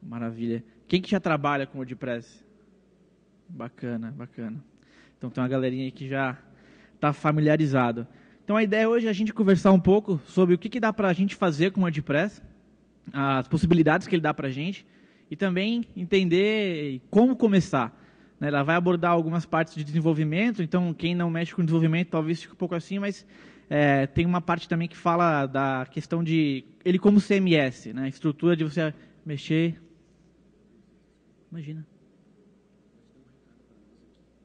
Maravilha. Quem que já trabalha com WordPress? Bacana, bacana. Então tem uma galerinha aí que já está familiarizado. Então a ideia hoje é a gente conversar um pouco sobre o que dá para a gente fazer com o WordPress, as possibilidades que ele dá para a gente e também entender como começar. Ela vai abordar algumas partes de desenvolvimento, então quem não mexe com desenvolvimento talvez fique um pouco assim, mas tem uma parte também que fala da questão de ele como CMS, né? A estrutura de você mexer. Imagina.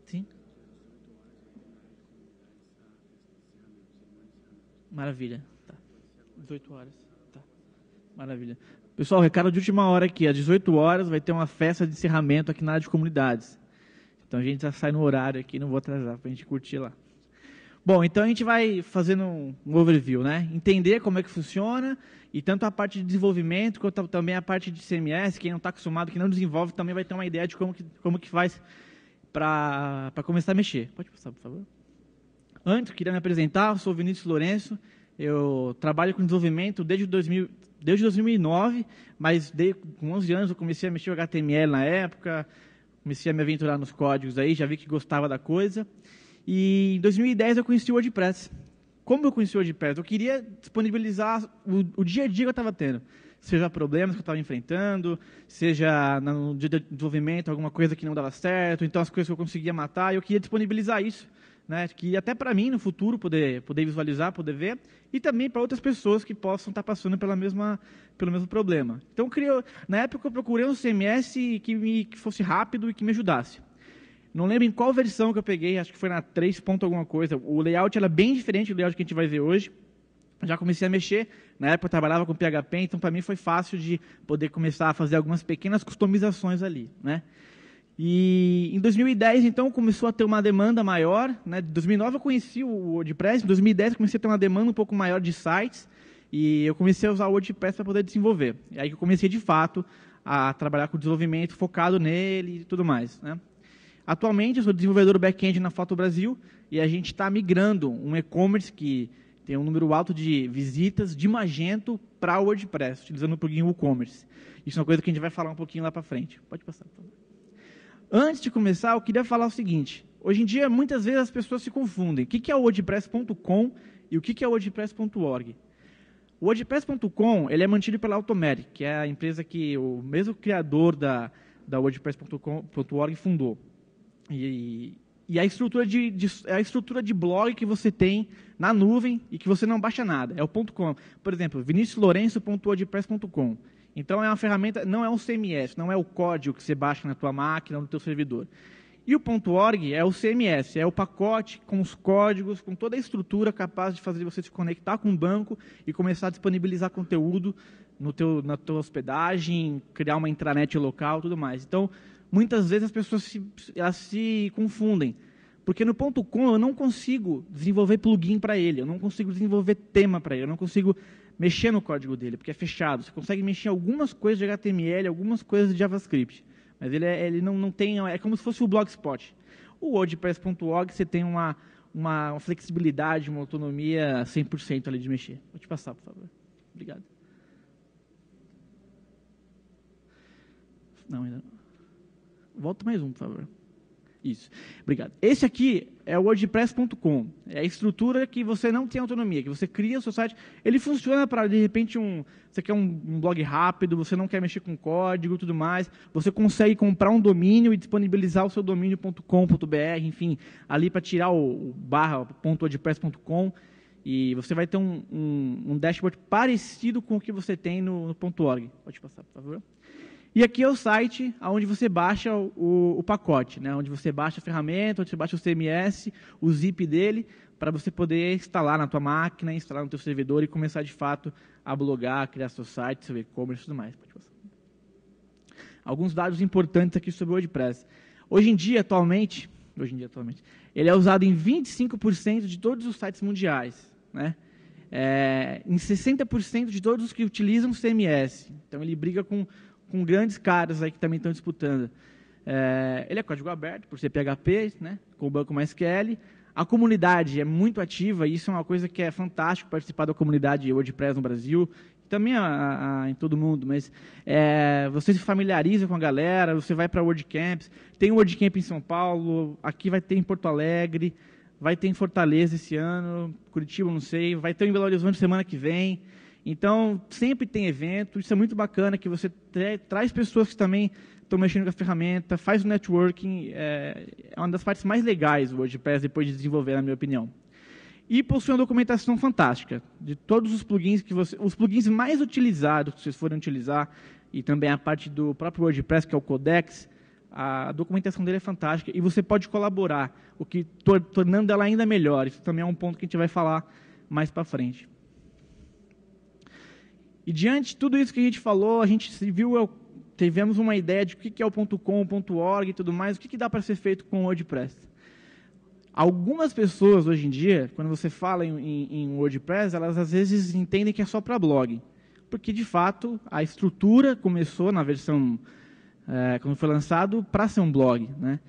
Sim. Maravilha. Tá. 18 horas. Tá. Maravilha. Pessoal, recado de última hora aqui. Às 18 horas vai ter uma festa de encerramento aqui na área de comunidades. Então a gente já sai no horário aqui, não vou atrasar, para a gente curtir lá. Bom, então a gente vai fazendo um overview, né? Entender como é que funciona, e tanto a parte de desenvolvimento, quanto também a parte de CMS, quem não está acostumado, quem não desenvolve, também vai ter uma ideia de como que faz para começar a mexer. Pode passar, por favor. Antes, queria me apresentar, eu sou o Vinícius Lourenço, eu trabalho com desenvolvimento desde 2009, mas com 11 anos eu comecei a mexer com HTML na época, comecei a me aventurar nos códigos aí, já vi que gostava da coisa. E em 2010 eu conheci o WordPress. Como eu conheci o WordPress? Eu queria disponibilizar o dia a dia que eu estava tendo. Seja problemas que eu estava enfrentando, seja no dia de desenvolvimento, alguma coisa que não dava certo, então as coisas que eu conseguia matar, eu queria disponibilizar isso. Né, que até para mim, no futuro, poder visualizar, poder ver, e também para outras pessoas que possam estar passando pelo mesmo problema. Então, na época, eu procurei um CMS que fosse rápido e que me ajudasse. Não lembro em qual versão que eu peguei, acho que foi na 3 ponto alguma coisa. O layout era bem diferente do layout que a gente vai ver hoje. Já comecei a mexer, na época eu trabalhava com PHP, então para mim foi fácil de poder começar a fazer algumas pequenas customizações ali, né? E em 2010, então, começou a ter uma demanda maior. Né? Em 2009 eu conheci o WordPress, em 2010 eu comecei a ter uma demanda um pouco maior de sites, e eu comecei a usar o WordPress para poder desenvolver. E aí que eu comecei, de fato, a trabalhar com desenvolvimento focado nele e tudo mais. Né? Atualmente, eu sou desenvolvedor back-end na Foto Brasil, e a gente está migrando um e-commerce que tem um número alto de visitas de Magento para o WordPress, utilizando o plugin WooCommerce. Isso é uma coisa que a gente vai falar um pouquinho lá para frente. Pode passar, por favor. Antes de começar, eu queria falar o seguinte. Hoje em dia, muitas vezes as pessoas se confundem. O que é o WordPress.com e o que é o WordPress.org? O WordPress.com ele é mantido pela Automatic, que é a empresa que o mesmo criador da WordPress.org fundou. E a estrutura a estrutura de blog que você tem na nuvem e que você não baixa nada. É o .com. Por exemplo, viniciuslourenço.wordpress.com. Então, é uma ferramenta, não é um CMS, não é o código que você baixa na tua máquina ou no teu servidor. E o .org é o CMS, é o pacote com os códigos, com toda a estrutura capaz de fazer você se conectar com o banco e começar a disponibilizar conteúdo na tua hospedagem, criar uma intranet local e tudo mais. Então, muitas vezes as pessoas se confundem. Porque no .com eu não consigo desenvolver plugin para ele, eu não consigo desenvolver tema para ele, eu não consigo mexer no código dele, porque é fechado. Você consegue mexer algumas coisas de HTML, algumas coisas de JavaScript. Mas ele não tem... É como se fosse o Blogspot. O WordPress.org você tem uma flexibilidade, uma autonomia 100% ali de mexer. Vou te passar, por favor. Obrigado. Não, ainda não. Volta mais um, por favor. Isso. Obrigado. Esse aqui é o WordPress.com. É a estrutura que você não tem autonomia, que você cria o seu site. Ele funciona para, de repente, você quer um blog rápido, você não quer mexer com código e tudo mais. Você consegue comprar um domínio e disponibilizar o seu domínio.com.br, enfim, ali para tirar o /.wordpress.com. E você vai ter um dashboard parecido com o que você tem no .org. Pode passar, por favor. E aqui é o site onde você baixa o pacote, né? Onde você baixa a ferramenta, onde você baixa o CMS, o zip dele, para você poder instalar na tua máquina, instalar no teu servidor e começar, de fato, a blogar, criar seu site, seu e-commerce e tudo mais. Pode passar. Alguns dados importantes aqui sobre o WordPress. Hoje em dia, atualmente, ele é usado em 25% de todos os sites mundiais, né? Em 60% de todos os que utilizam CMS. Então, ele briga com grandes caras aí que também estão disputando. Ele é código aberto, por ser PHP, né, com o banco MySQL. A comunidade é muito ativa, e isso é uma coisa que é fantástico, participar da comunidade WordPress no Brasil. também em todo mundo, mas você se familiariza com a galera, você vai para WordCamps, tem o WordCamp em São Paulo, aqui vai ter em Porto Alegre, vai ter em Fortaleza esse ano, Curitiba, não sei, vai ter em Belo Horizonte semana que vem. Então, sempre tem evento, isso é muito bacana, que você traz pessoas que também estão mexendo com a ferramenta, faz o networking, é uma das partes mais legais do WordPress depois de desenvolver, na minha opinião. E possui uma documentação fantástica, de todos os plugins os plugins mais utilizados que vocês forem utilizar, e também a parte do próprio WordPress, que é o Codex, a documentação dele é fantástica, e você pode colaborar, o que tornando ela ainda melhor. Isso também é um ponto que a gente vai falar mais para frente. E diante de tudo isso que a gente falou, a gente tivemos uma ideia de o que é o .com, .org e tudo mais, o que dá para ser feito com o WordPress. Algumas pessoas, hoje em dia, quando você fala em WordPress, elas às vezes entendem que é só para blog. Porque, de fato, a estrutura começou na versão, quando foi lançado, para ser um blog, né?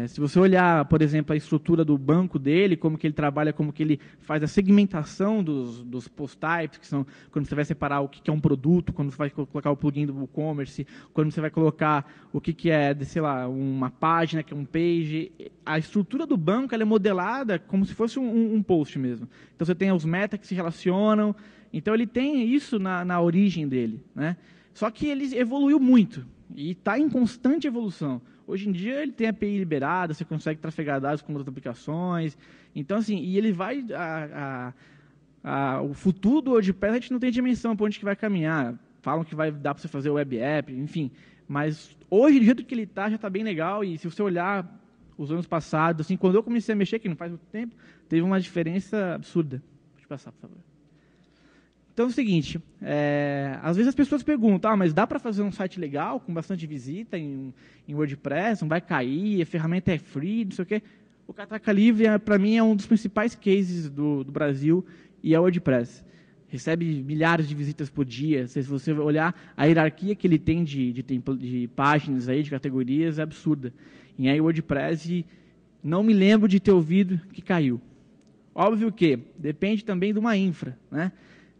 Se você olhar, por exemplo, a estrutura do banco dele, como que ele trabalha, como que ele faz a segmentação dos post types, que são quando você vai separar o que é um produto, quando você vai colocar o plugin do WooCommerce, quando você vai colocar o que é, sei lá, uma página, que é um page. A estrutura do banco ela é modelada como se fosse um post mesmo. Então você tem os metas que se relacionam. Então ele tem isso na origem dele, né? Só que ele evoluiu muito e está em constante evolução. Hoje em dia ele tem API liberada, você consegue trafegar dados com outras aplicações. Então, assim, e ele vai... o futuro do WordPress, a gente não tem dimensão para onde que vai caminhar. Falam que vai dar para você fazer web app, enfim. Mas hoje, do jeito que ele está, já está bem legal. E se você olhar os anos passados, assim, quando eu comecei a mexer, que não faz muito tempo, teve uma diferença absurda. Pode passar, por favor. Então é o seguinte, às vezes as pessoas perguntam, mas dá para fazer um site legal, com bastante visita em WordPress, não vai cair, a ferramenta é free, não sei o quê. O Catraca Livre, para mim, é um dos principais cases do Brasil, e é o WordPress. Recebe milhares de visitas por dia. Se você olhar a hierarquia que ele tem de páginas, aí, de categorias, é absurda. E aí o WordPress, não me lembro de ter ouvido que caiu. Óbvio que depende também de uma infra, né?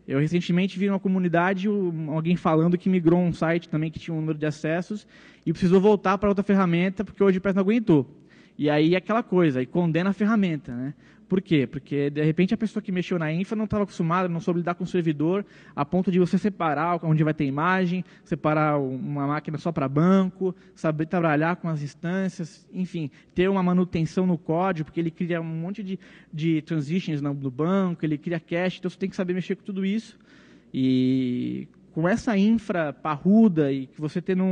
Eu recentemente vi numa comunidade alguém falando que migrou um site também que tinha um número de acessos e precisou voltar para outra ferramenta porque o WordPress não aguentou. E aí aquela coisa, aí condena a ferramenta, né? Por quê? Porque, de repente, a pessoa que mexeu na infra não estava acostumada, não soube lidar com o servidor, a ponto de você separar onde vai ter imagem, separar uma máquina só para banco, saber trabalhar com as instâncias, enfim, ter uma manutenção no código, porque ele cria um monte de transitions no banco, ele cria cache, então você tem que saber mexer com tudo isso. E com essa infra parruda e que você tendo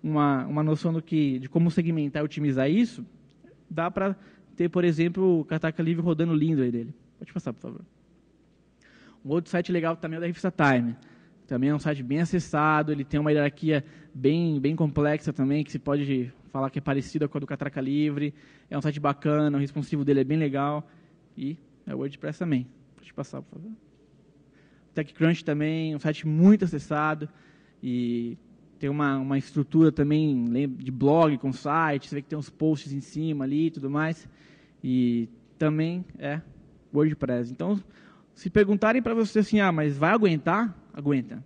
uma noção de como segmentar e otimizar isso, dá para ter, por exemplo, o Catraca Livre rodando lindo aí dele. Pode passar, por favor. Um outro site legal também é o da Revista Time. Também é um site bem acessado, ele tem uma hierarquia bem complexa também, que se pode falar que é parecida com a do Catraca Livre. É um site bacana, o responsivo dele é bem legal. E é o WordPress também. Pode passar, por favor. TechCrunch também, um site muito acessado e tem uma estrutura também de blog com site, você vê que tem uns posts em cima ali e tudo mais. E também é WordPress. Então, se perguntarem para você assim, mas vai aguentar? Aguenta.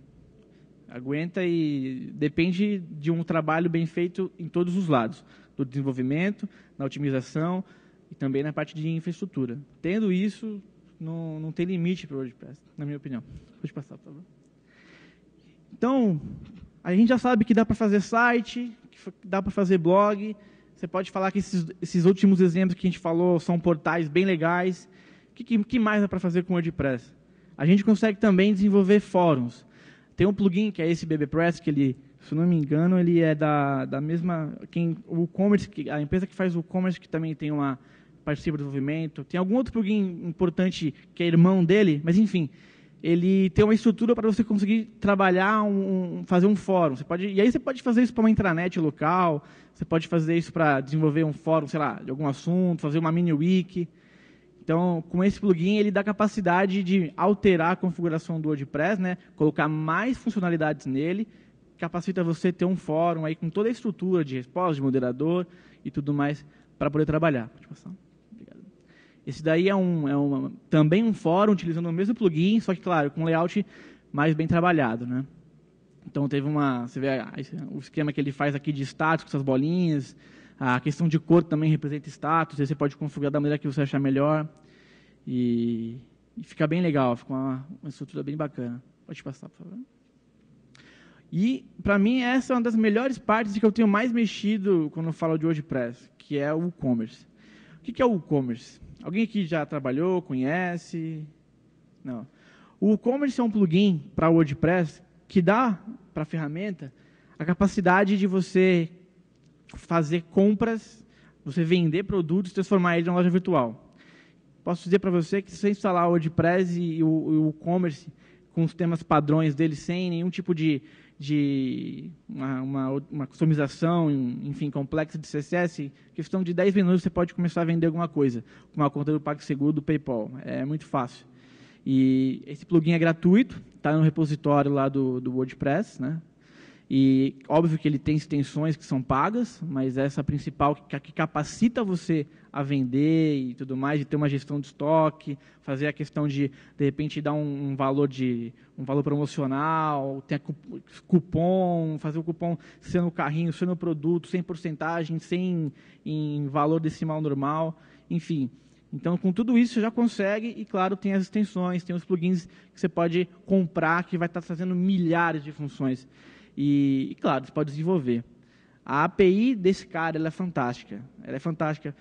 Aguenta e depende de um trabalho bem feito em todos os lados. Do desenvolvimento, na otimização e também na parte de infraestrutura. Tendo isso, não tem limite para o WordPress, na minha opinião. Pode passar, por favor. Então, a gente já sabe que dá para fazer site, que dá para fazer blog. Você pode falar que esses últimos exemplos que a gente falou são portais bem legais. O que mais dá para fazer com o WordPress? A gente consegue também desenvolver fóruns. Tem um plugin que é esse BBPress, que ele, se eu não me engano, ele é da mesma... o WooCommerce, a empresa que faz o WooCommerce, que também tem uma participa do desenvolvimento. Tem algum outro plugin importante que é irmão dele, mas enfim... ele tem uma estrutura para você conseguir trabalhar, fazer um fórum. E aí você pode fazer isso para uma intranet local, você pode fazer isso para desenvolver um fórum, sei lá, de algum assunto, fazer uma mini wiki. Então, com esse plugin, ele dá capacidade de alterar a configuração do WordPress, né? Colocar mais funcionalidades nele, capacita você ter um fórum aí com toda a estrutura de resposta, de moderador e tudo mais para poder trabalhar. Pode passar. Esse daí é também um fórum utilizando o mesmo plugin, só que, claro, com layout mais bem trabalhado, né? Então teve você vê o esquema que ele faz aqui de status com essas bolinhas, a questão de cor também representa status, aí você pode configurar da maneira que você achar melhor e fica bem legal, fica uma estrutura bem bacana. Pode passar, por favor. E, para mim, essa é uma das melhores partes que eu tenho mais mexido quando eu falo de WordPress, que é o WooCommerce. O que é o WooCommerce? Alguém aqui já trabalhou, conhece? Não. O WooCommerce é um plugin para o WordPress que dá para a ferramenta a capacidade de você fazer compras, você vender produtos e transformar ele em uma loja virtual. Posso dizer para você que se você instalar o WordPress e o WooCommerce com os temas padrões dele, sem nenhum tipo de uma customização, enfim, complexa de CSS, questão de 10 minutos você pode começar a vender alguma coisa, com uma conta do PagSeguro, do PayPal. É muito fácil. E esse plugin é gratuito, está no repositório lá do WordPress, né? E óbvio que ele tem extensões que são pagas, mas essa principal que capacita você a vender e tudo mais, de ter uma gestão de estoque, fazer a questão de repente dar um valor promocional, ter cupom, fazer o cupom ser no carrinho, ser no produto, sem porcentagem, sem em valor decimal normal, enfim. Então, com tudo isso, você já consegue, e claro, tem as extensões, tem os plugins que você pode comprar, que vai estar trazendo milhares de funções. E claro, você pode desenvolver. A API desse cara, ela é fantástica. Ela é fantástica.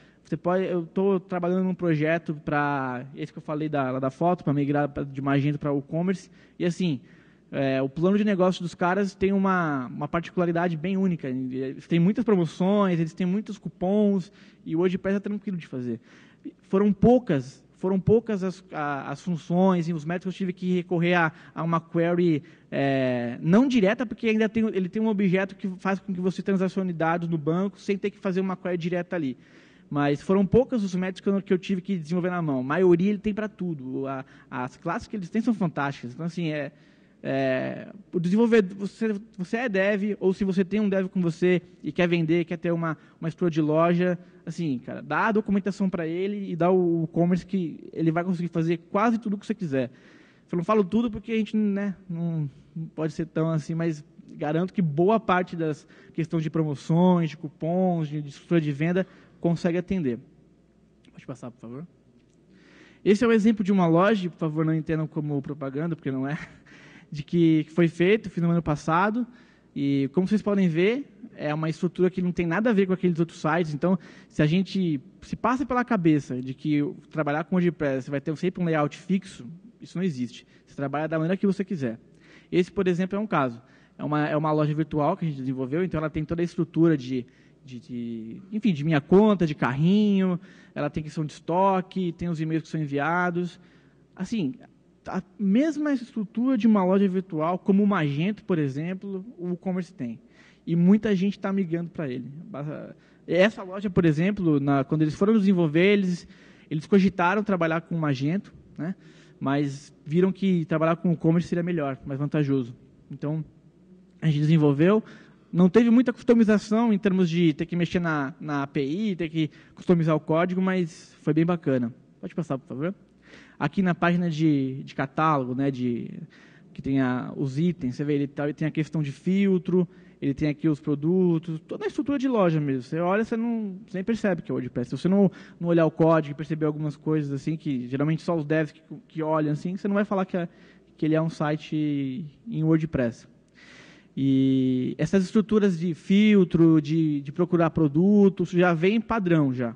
Eu estou trabalhando num projeto para, esse que eu falei lá da foto, para migrar de Magento para o WooCommerce. E assim, o plano de negócio dos caras tem uma particularidade bem única. Eles têm muitas promoções, eles têm muitos cupons, e o WordPress é tranquilo de fazer. Foram poucas as funções e os métodos que eu tive que recorrer a uma query não direta, porque ainda ele tem um objeto que faz com que você transacione dados no banco sem ter que fazer uma query direta ali. Mas foram poucos os métodos que eu tive que desenvolver na mão. A maioria ele tem para tudo. As classes que eles têm são fantásticas. Então, assim, o desenvolvedor, você é dev, ou se você tem um dev com você e quer vender, quer ter uma estrutura de loja, assim, cara, dá a documentação para ele e dá o e-commerce que ele vai conseguir fazer quase tudo que você quiser. Eu não falo tudo porque a gente, né, não pode ser tão assim, mas garanto que boa parte das questões de promoções, de cupons, de estrutura de venda, consegue atender. Pode passar, por favor. Esse é o exemplo de uma loja, por favor, não entendam como propaganda, porque não é, de que foi feito, fiz no ano passado, e como vocês podem ver, é uma estrutura que não tem nada a ver com aqueles outros sites. Então, se a gente se passa pela cabeça de que trabalhar com WordPress você vai ter sempre um layout fixo, isso não existe. Você trabalha da maneira que você quiser. Esse, por exemplo, é um caso. É uma loja virtual que a gente desenvolveu, então ela tem toda a estrutura enfim, de minha conta, de carrinho, ela tem questão de estoque, tem os e-mails que são enviados. Assim, a mesma estrutura de uma loja virtual, como o Magento, por exemplo, o WooCommerce tem. E muita gente está migrando para ele. Essa loja, por exemplo, quando eles foram desenvolver, eles cogitaram trabalhar com o Magento, né? Mas viram que trabalhar com o WooCommerce seria melhor, mais vantajoso. Então, a gente desenvolveu. Não teve muita customização em termos de ter que mexer na API, ter que customizar o código, mas foi bem bacana. Pode passar, por favor. Aqui na página de catálogo, né, que tem os itens, você vê, ele tem a questão de filtro, ele tem aqui os produtos, toda a estrutura de loja mesmo. Você olha, você nem percebe que é WordPress. Se você não olhar o código e perceber algumas coisas assim, que geralmente só os devs que olham assim, você não vai falar que ele é um site em WordPress. E essas estruturas de filtro, de procurar produtos, já vem padrão já.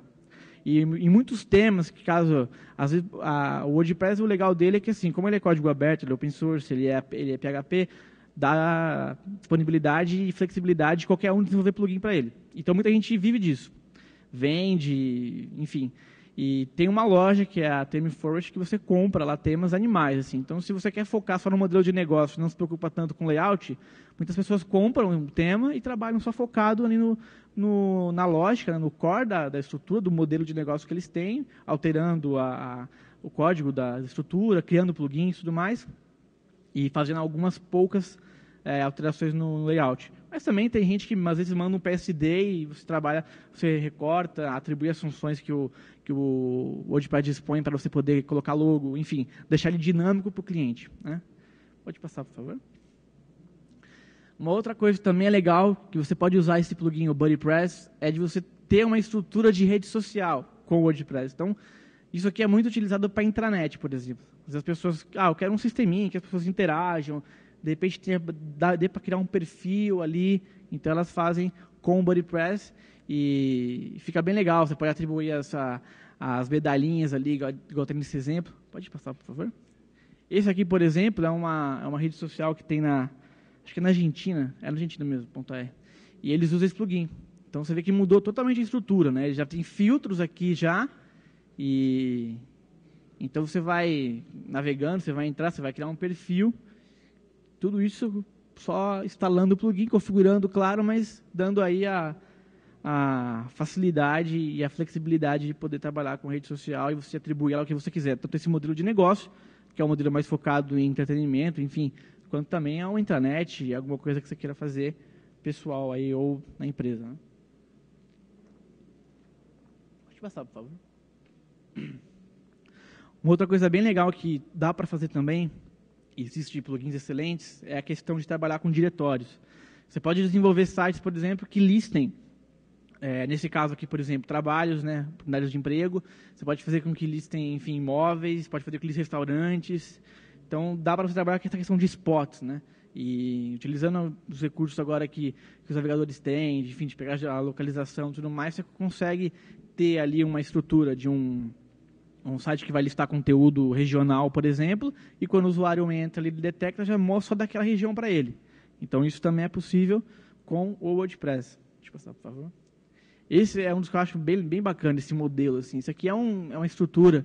E em muitos temas, que caso, às vezes, o WordPress, o legal dele é que, assim, como ele é código aberto, ele é open source, ele é PHP, dá disponibilidade e flexibilidade de qualquer um desenvolver plugin para ele. Então, muita gente vive disso. Vende, enfim. E tem uma loja, que é a ThemeForest, que você compra lá temas animais. Assim. Então, se você quer focar só no modelo de negócio, não se preocupa tanto com layout, muitas pessoas compram um tema e trabalham só focado ali na lógica, né, no core da estrutura, do modelo de negócio que eles têm, alterando o código da estrutura, criando plugins e tudo mais, e fazendo algumas poucas alterações no layout. Mas também tem gente que às vezes manda um PSD e você recorta, atribui as funções que o WordPress dispõe para você poder colocar logo, enfim, deixar ele dinâmico para o cliente, né? Pode passar, por favor. Uma outra coisa que também é legal, que você pode usar esse plugin, o BuddyPress, é de você ter uma estrutura de rede social com o WordPress. Então, isso aqui é muito utilizado para a intranet, por exemplo. As pessoas, eu quero um sisteminha que as pessoas interajam, de repente dê para criar um perfil ali, então elas fazem com o BuddyPress e fica bem legal. Você pode atribuir as medalhinhas ali, igual tem nesse exemplo. Pode passar, por favor. Esse aqui, por exemplo, é uma rede social que tem acho que é na Argentina, é na Argentina mesmo, .r. E eles usam esse plugin. Então você vê que mudou totalmente a estrutura, né? Ele já tem filtros aqui já, e então você vai navegando, você vai entrar, você vai criar um perfil, tudo isso só instalando o plugin, configurando, claro, mas dando aí a facilidade e a flexibilidade de poder trabalhar com rede social e você atribuir ela ao que você quiser. Tanto esse modelo de negócio, que é um modelo mais focado em entretenimento, enfim, quanto também ao intranet, alguma coisa que você queira fazer pessoal aí ou na empresa. Né? Pode passar, por favor. Uma outra coisa bem legal que dá para fazer também, e existem plugins excelentes, é a questão de trabalhar com diretórios. Você pode desenvolver sites, por exemplo, que listem, nesse caso aqui, por exemplo, trabalhos, né, oportunidades de emprego. Você pode fazer com que listem, enfim, imóveis, pode fazer com que listem restaurantes. Então, dá para você trabalhar com essa questão de spots, né? E utilizando os recursos agora que os navegadores têm, enfim, de pegar a localização e tudo mais, você consegue ter ali uma estrutura de um site que vai listar conteúdo regional, por exemplo, e quando o usuário entra, ele detecta, já mostra só daquela região para ele. Então, isso também é possível com o WordPress. Deixa eu passar, por favor. Esse é um dos que eu acho bem bacana, esse modelo. Assim. Isso aqui é uma estrutura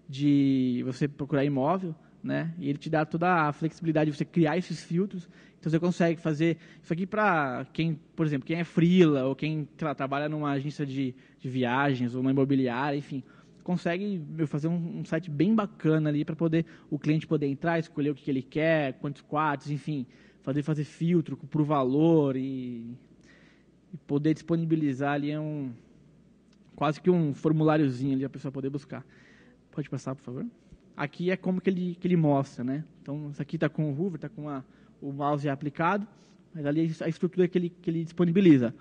de você procurar imóvel, né? E ele te dá toda a flexibilidade de você criar esses filtros. Então, você consegue fazer isso aqui para quem, por exemplo, quem é freela ou quem trabalha numa agência de viagens ou uma imobiliária, enfim, consegue fazer um site bem bacana ali para poder o cliente poder entrar, escolher o que ele quer, quantos quartos, enfim, fazer filtro por valor e poder disponibilizar ali quase que um formuláriozinho ali a pessoa poder buscar. Pode passar, por favor. Aqui é como que ele mostra, né? Então, isso aqui está com o hover, está com o mouse aplicado, mas ali a estrutura que ele disponibiliza.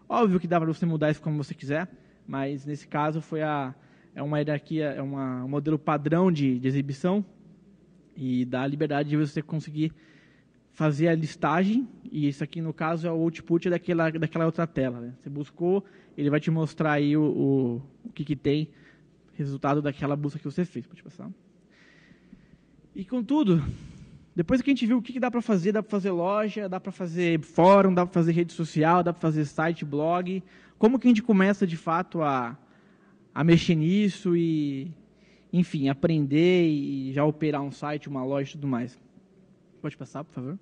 Óbvio que dá para você mudar isso como você quiser, mas nesse caso é uma hierarquia, é um modelo padrão de exibição e dá a liberdade de você conseguir fazer a listagem, e isso aqui no caso é o output daquela outra tela. Né? Você buscou, ele vai te mostrar aí o que tem, resultado daquela busca que você fez. Pode passar. E contudo, depois que a gente viu o que dá para fazer loja, dá para fazer fórum, dá para fazer rede social, dá para fazer site, blog, como que a gente começa de fato a mexer nisso e, enfim, aprender e já operar um site, uma loja e tudo mais. Pode passar, por favor.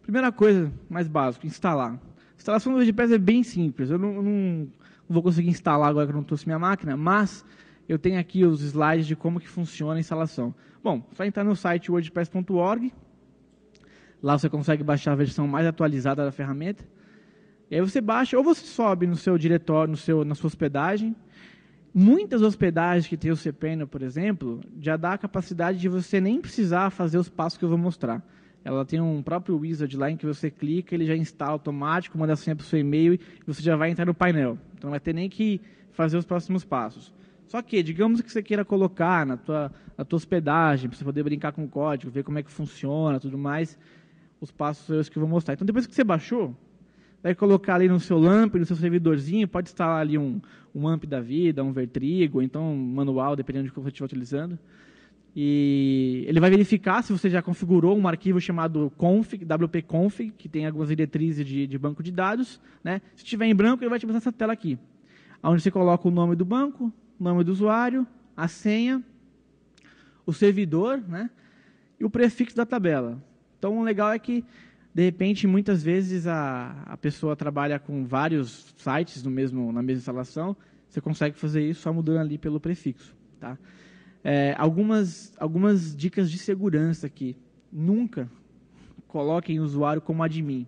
Primeira coisa, mais básica, instalar. A instalação do WordPress é bem simples. Eu não vou conseguir instalar agora que eu não trouxe minha máquina, mas eu tenho aqui os slides de como que funciona a instalação. Bom, só entrar no site wordpress.org. Lá você consegue baixar a versão mais atualizada da ferramenta. E aí você baixa, ou você sobe no seu diretório, na sua hospedagem. Muitas hospedagens que tem o cPanel, por exemplo, já dá a capacidade de você nem precisar fazer os passos que eu vou mostrar. Ela tem um próprio wizard lá em que você clica, ele já instala automático, manda a senha para o seu e-mail e você já vai entrar no painel. Então, não vai ter nem que fazer os próximos passos. Só que, digamos que você queira colocar na tua hospedagem, para você poder brincar com o código, ver como é que funciona, tudo mais, os passos são os que eu vou mostrar. Então, depois que você baixou, vai colocar ali no seu LAMP, no seu servidorzinho, pode instalar ali um AMP da vida, um Vertrigo, ou então um manual, dependendo de como você estiver utilizando. E ele vai verificar se você já configurou um arquivo chamado config, wp-config, que tem algumas diretrizes de banco de dados. Né? Se estiver em branco, ele vai te mostrar essa tela aqui, onde você coloca o nome do banco, o nome do usuário, a senha, o servidor, né? E o prefixo da tabela. Então, o legal é que, de repente, muitas vezes a pessoa trabalha com vários sites na mesma instalação, você consegue fazer isso só mudando ali pelo prefixo. Tá? Algumas dicas de segurança aqui. Nunca coloquem o usuário como admin,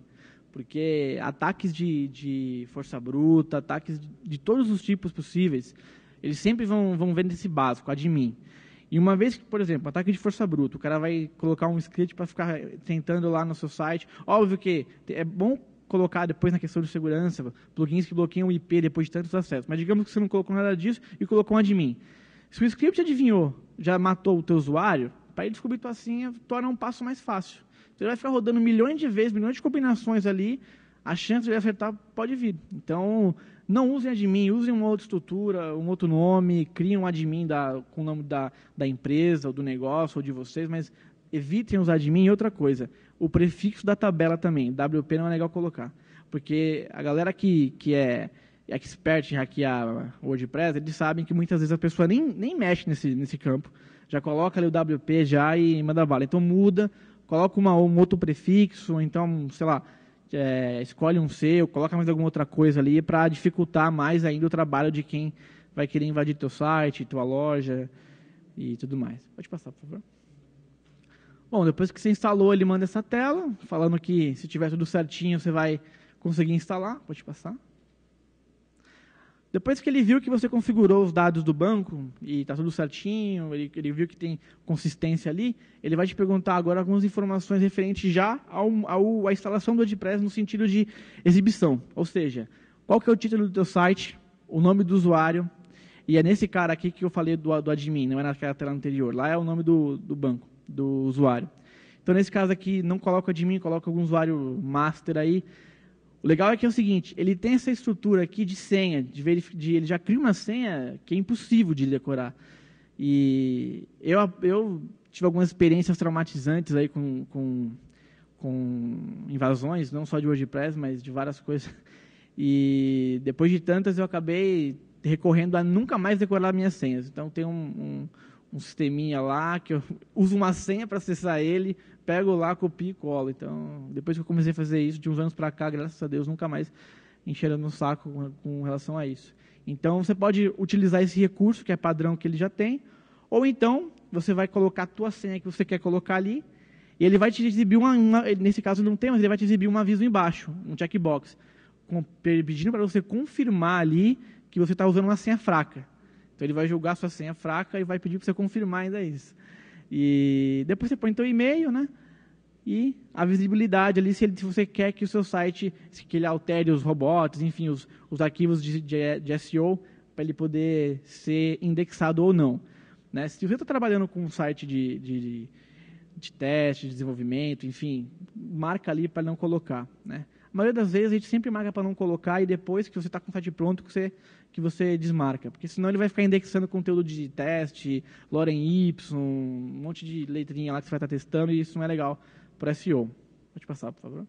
porque ataques de força bruta, ataques de todos os tipos possíveis, eles sempre vão ver nesse básico, admin. E uma vez que, por exemplo, ataque de força bruta, o cara vai colocar um script para ficar tentando lá no seu site. Óbvio que é bom colocar depois na questão de segurança, plugins que bloqueiam o IP depois de tantos acessos. Mas digamos que você não colocou nada disso e colocou um admin. Se o script adivinhou, já matou o teu usuário, para ele descobrir tua senha, torna um passo mais fácil. Você vai ficar rodando milhões de vezes, milhões de combinações ali, a chance de ele acertar pode vir. Então, não usem admin, usem uma outra estrutura, um outro nome, criem um admin com o nome da empresa, ou do negócio, ou de vocês, mas evitem usar admin. E outra coisa, o prefixo da tabela também, WP não é legal colocar, porque a galera que é expert em hackear WordPress, eles sabem que muitas vezes a pessoa nem mexe nesse campo, já coloca ali o WP já e manda bala. Então muda, coloca um outro prefixo, ou então, sei lá, escolhe um C, ou coloca mais alguma outra coisa ali para dificultar mais ainda o trabalho de quem vai querer invadir teu site, tua loja e tudo mais. Pode passar, por favor. Bom, depois que você instalou, ele manda essa tela, falando que se tiver tudo certinho, você vai conseguir instalar. Pode passar. Depois que ele viu que você configurou os dados do banco e está tudo certinho, ele viu que tem consistência ali, ele vai te perguntar agora algumas informações referentes já à instalação do WordPress no sentido de exibição. Ou seja, qual que é o título do teu site, o nome do usuário, e é nesse cara aqui que eu falei do admin, não é naquela tela anterior. Lá é o nome do banco, do usuário. Então, nesse caso aqui, não coloca admin, coloca algum usuário master aí. O legal é que é o seguinte, ele tem essa estrutura aqui de senha, ele já cria uma senha que é impossível de decorar. E eu tive algumas experiências traumatizantes aí com invasões, não só de WordPress, mas de várias coisas. E depois de tantas, eu acabei recorrendo a nunca mais decorar minhas senhas. Então, tem um sisteminha lá, que eu uso uma senha para acessar ele, pego lá, copio e colo. Então, depois que eu comecei a fazer isso, de uns anos para cá, graças a Deus, nunca mais encheram no saco com relação a isso. Então, você pode utilizar esse recurso, que é padrão que ele já tem, ou então, você vai colocar a tua senha que você quer colocar ali, e ele vai te exibir nesse caso não tem, mas ele vai te exibir um aviso embaixo, um checkbox, pedindo para você confirmar ali que você está usando uma senha fraca. Então, ele vai julgar a sua senha fraca e vai pedir para você confirmar ainda isso. E depois você põe teu e-mail, né? E a visibilidade ali, se você quer que o seu site, que ele altere os robots, enfim, os arquivos de SEO, para ele poder ser indexado ou não. Né? Se você está trabalhando com um site de teste, de desenvolvimento, enfim, marca ali para não colocar. Né? A maioria das vezes a gente sempre marca para não colocar e depois que você está com o site pronto que você desmarca. Porque senão ele vai ficar indexando conteúdo de teste, lorem Y, um monte de letrinha lá que você vai estar testando e isso não é legal para SEO. Pode passar, por favor.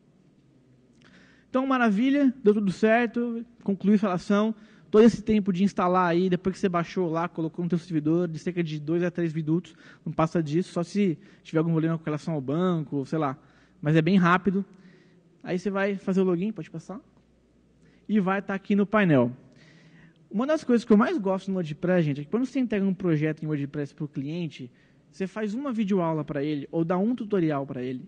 Então, maravilha, deu tudo certo, concluiu a instalação. Todo esse tempo de instalar aí, depois que você baixou lá, colocou no seu servidor, de cerca de 2 a 3 minutos, não passa disso, só se tiver algum problema com relação ao banco, sei lá. Mas é bem rápido. Aí você vai fazer o login, pode passar, e vai estar aqui no painel. Uma das coisas que eu mais gosto no WordPress, gente, é que quando você entrega um projeto em WordPress para o cliente, você faz uma videoaula para ele, ou dá um tutorial para ele,